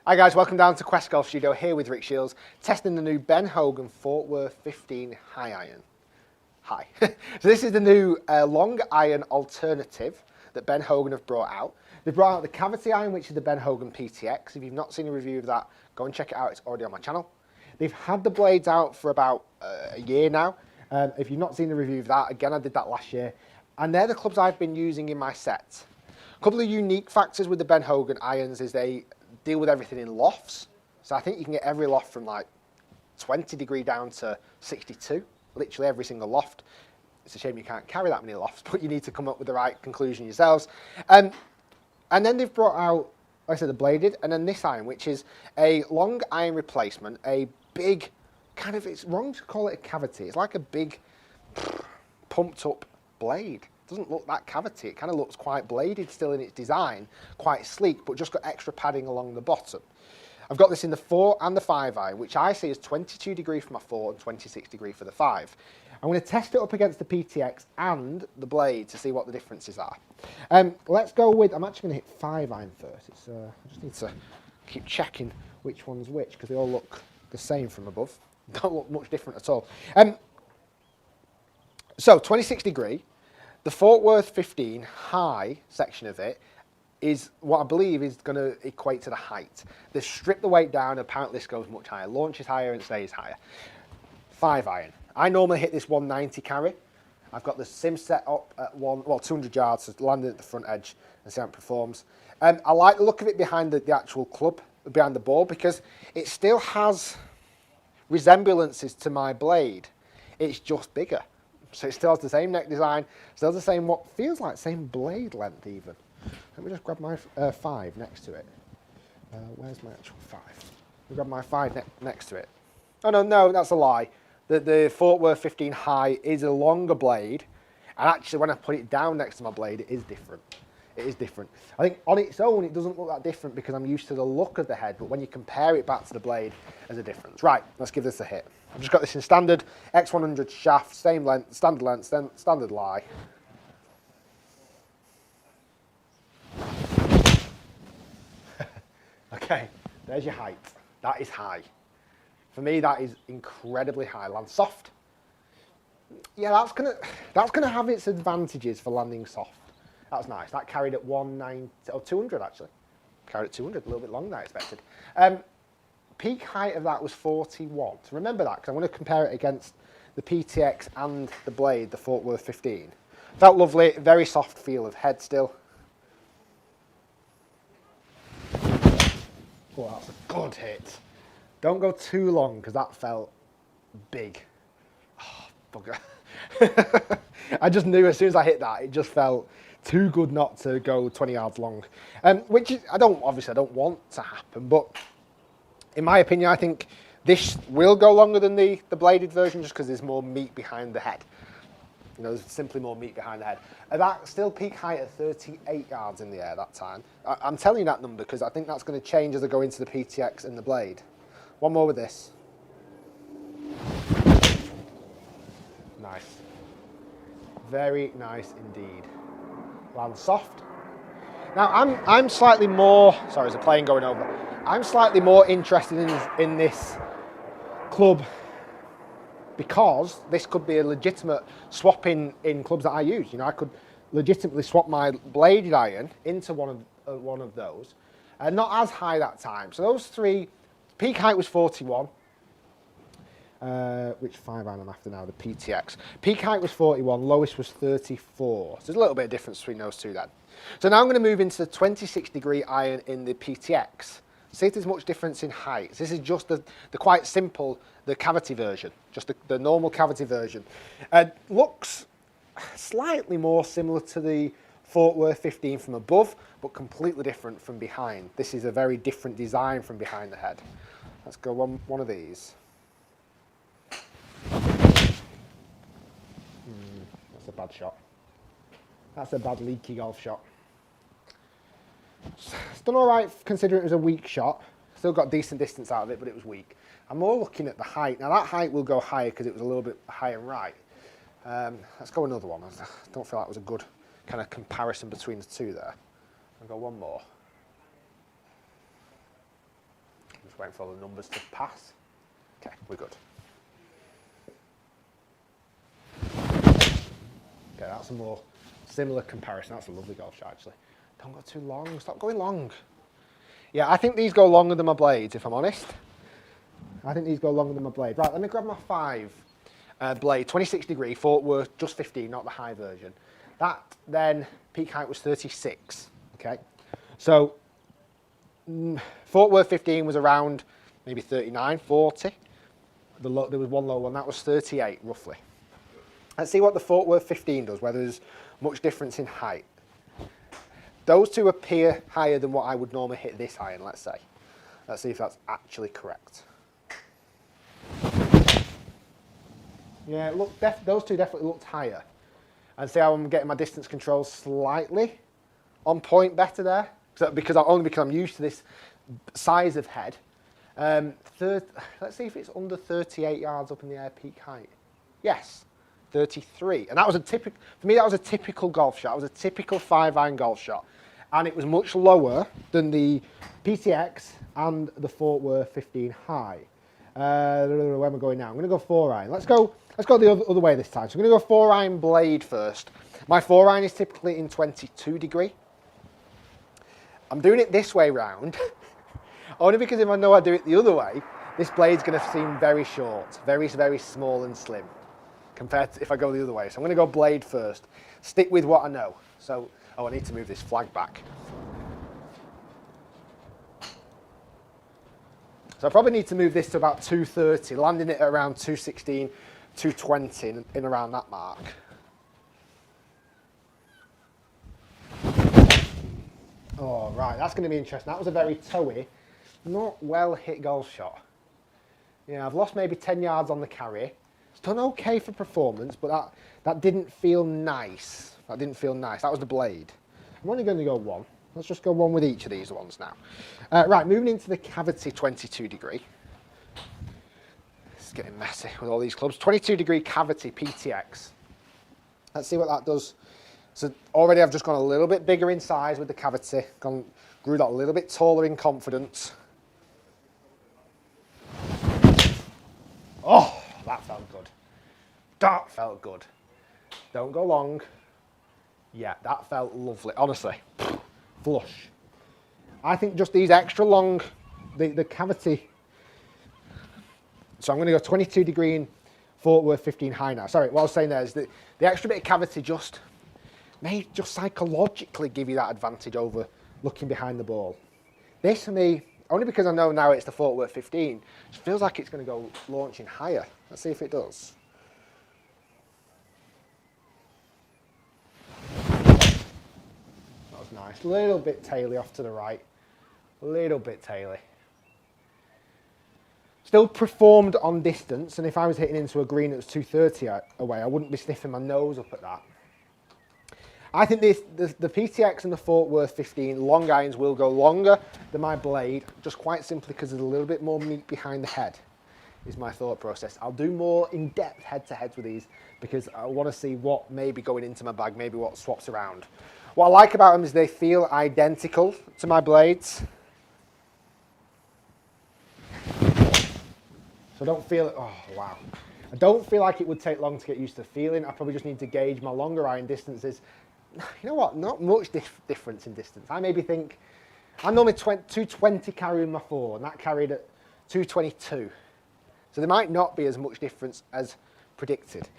Hi guys, welcome down to Quest Golf Studio here with Rick Shiels, testing the new Ben Hogan Fort Worth 15 high iron. Hi. So this is the new long iron alternative that Ben Hogan have brought out. They've brought out the cavity iron, which is the Ben Hogan PTX. If you've not seen a review of that, go and check it out. It's already on my channel. They've had the blades out for about a year now. If you've not seen the review of that, again, I did that last year. And they're the clubs I've been using in my set. A couple of unique factors with the Ben Hogan irons is they deal with everything in lofts. So I think you can get every loft from like 20 degree down to 62, literally every single loft. It's a shame you can't carry that many lofts, but you need to come up with the right conclusion yourselves. And then they've brought out, like I said, the bladed, and then this iron, which is a long iron replacement, a big kind of, it's wrong to call it a cavity. It's like a big pumped up blade. It doesn't look that cavity. It kind of looks quite bladed still in its design, quite sleek, but just got extra padding along the bottom. I've got this in the 4 and the 5 iron, which I see as 22 degree for my 4 and 26 degree for the 5. I'm going to test it up against the PTX and the blade to see what the differences are. Let's go with, I'm actually going to hit 5 iron first. I just need to keep checking which one's which, because they all look the same from above. Don't look much different at all. So 26 degree. The Fort Worth 15 high section of it is what I believe is going to equate to the height. They stripped the weight down, apparently this goes much higher. Launches higher and stays higher. 5 iron. I normally hit this 190 carry. I've got the sim set up at 200 yards, so landing at the front edge and see how it performs. I like the look of it behind the actual club, behind the ball, because it still has resemblances to my blade. It's just bigger. So it still has the same neck design, still has the same, what feels like same blade length even. Let me just grab my 5 next to it. Where's my actual 5? Let me grab my 5 next to it. Oh no, that's a lie. The Fort Worth 15 high is a longer blade, and actually when I put it down next to my blade, it is different. It is different. I think on its own, it doesn't look that different because I'm used to the look of the head, but when you compare it back to the blade, there's a difference. Right, let's give this a hit. I've just got this in standard X100 shaft, same length, standard lie. Okay, there's your height. That is high. For me, that is incredibly high. Land soft. Yeah, that's gonna have its advantages for landing soft. That was nice. That carried at 190, or 200 actually. Carried at 200, a little bit longer than I expected. Peak height of that was 41. So remember that, because I'm going to compare it against the PTX and the blade, the Fort Worth 15. Felt lovely, very soft feel of head still. Oh, that's a good hit. Don't go too long, because that felt big. Oh, bugger. I just knew as soon as I hit that, it just felt too good not to go 20 yards long. Which is, obviously I don't want to happen, but in my opinion, I think this will go longer than the bladed version just because there's more meat behind the head. You know, there's simply more meat behind the head. And that still peak height at 38 yards in the air that time. I'm telling you that number because I think that's going to change as I go into the PTX and the blade. One more with this. Nice. Very nice indeed. Land soft. Now I'm slightly more, sorry, there's a plane going over. I'm slightly more interested in this club because this could be a legitimate swap in clubs that I use. You know, I could legitimately swap my bladed iron into one of those. Not as high that time. So those 3, peak height was 41. Which 5 iron I'm after now, the PTX. Peak height was 41, lowest was 34. So there's a little bit of difference between those two then. So now I'm going to move into the 26 degree iron in the PTX. See if there's much difference in heights. This is just the quite simple, the cavity version, just the normal cavity version. Looks slightly more similar to the Fort Worth 15 from above, but completely different from behind. This is a very different design from behind the head. Let's go one of these. That's a bad shot. That's a bad leaky golf shot. It's done all right considering it was a weak shot. Still got decent distance out of it, but it was weak. I'm more looking at the height. Now that height will go higher because it was a little bit high and right. Let's go another one. I don't feel that was a good kind of comparison between the two there. I'll go one more. Just waiting for all the numbers to pass. Okay, we're good. Okay, that's a more similar comparison. That's a lovely golf shot, actually. Don't go too long. Stop going long. Yeah, I think these go longer than my blades, if I'm honest. I think these go longer than my blade. Right, let me grab my 5 blade, 26 degree, Fort Worth, just 15, not the high version. That then, peak height was 36, okay? So, Fort Worth 15 was around maybe 39, 40. There was one low one, that was 38, roughly. Let's see what the Fort Worth 15 does, whether there's much difference in height. Those two appear higher than what I would normally hit this iron, let's say. Let's see if that's actually correct. Yeah, those two definitely looked higher. And see how I'm getting my distance control slightly on point better there? Because I'm used to this size of head. Let's see if it's under 38 yards up in the air peak height. Yes, 33. And that was for me, that was a typical golf shot. It was a typical 5-iron golf shot. And it was much lower than the PTX and the Fort Worth 15 high. Where am I going now? I'm going to go 4-iron. Let's go the other way this time. So I'm going to go 4-iron blade first. My 4-iron is typically in 22 degree. I'm doing it this way round, only because if I know I do it the other way, this blade's going to seem very short, very, very small and slim, compared to if I go the other way. So I'm going to go blade first. Stick with what I know. So, I need to move this flag back. So I probably need to move this to about 230, landing it at around 216, 220, in around that mark. Oh, right, that's going to be interesting. That was a very toey, not well hit golf shot. Yeah, I've lost maybe 10 yards on the carry. It's done okay for performance, but that didn't feel nice. That didn't feel nice. That was the blade. I'm only going to go 1. Let's just go 1 with each of these ones now. Right, moving into the cavity 22 degree. It's getting messy with all these clubs. 22 degree cavity PTX. Let's see what that does. So already I've just gone a little bit bigger in size with the cavity. Grew that a little bit taller in confidence. Oh, that felt good. That felt good. Don't go long. Yeah, that felt lovely. Honestly, flush. I think just these extra long, the cavity. So I'm going to go 22 degree in Fort Worth 15 high now. Sorry, what I was saying there is that the extra bit of cavity may just psychologically give you that advantage over looking behind the ball. This for me, only because I know now it's the Fort Worth 15, it feels like it's going to go launching higher. Let's see if it does. That was nice. A little bit taily off to the right. A little bit taily. Still performed on distance, and if I was hitting into a green that was 230 away, I wouldn't be sniffing my nose up at that. I think the PTX and the Fort Worth 15 long irons will go longer than my blade, just quite simply because there's a little bit more meat behind the head, is my thought process. I'll do more in-depth head-to-heads with these because I want to see what may be going into my bag, maybe what swaps around. What I like about them is they feel identical to my blades. So I don't feel, oh wow. I don't feel like it would take long to get used to the feeling. I probably just need to gauge my longer iron distances. You know what, not much difference in distance. I maybe think, I'm normally 220 carrying my 4 and that carried at 222. So there might not be as much difference as predicted.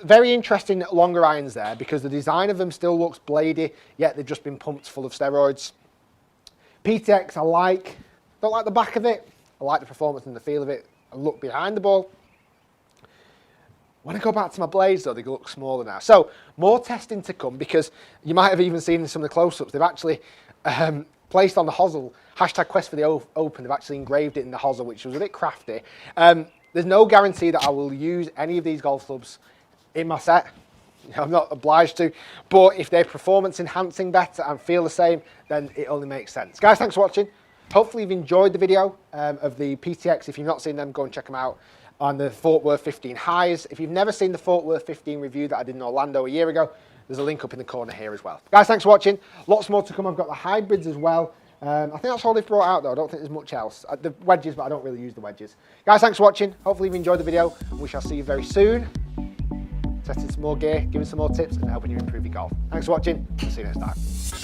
Very interesting longer irons there because the design of them still looks bladey, yet they've just been pumped full of steroids. PTX I like, don't like the back of it. I like the performance and the feel of it. I look behind the ball. When I go back to my blades though, they look smaller now. So more testing to come because you might have even seen in some of the close-ups, they've actually placed on the hosel, #Quest for the Open, they've actually engraved it in the hosel, which was a bit crafty. There's no guarantee that I will use any of these golf clubs in my set. I'm not obliged to, but if they're performance enhancing better and feel the same, then it only makes sense. Guys, thanks for watching. Hopefully you've enjoyed the video of the PTX. If you've not seen them, go and check them out on the Fort Worth 15 highs. If you've never seen the Fort Worth 15 review that I did in Orlando a year ago, there's a link up in the corner here as well. Guys, thanks for watching. Lots more to come. I've got the hybrids as well. I think that's all they've brought out though. I don't think there's much else. The wedges, but I don't really use the wedges. Guys, thanks for watching. Hopefully you've enjoyed the video, and we shall see you very soon. Testing some more gear, giving some more tips, and helping you improve your golf. Thanks for watching. I'll see you next time.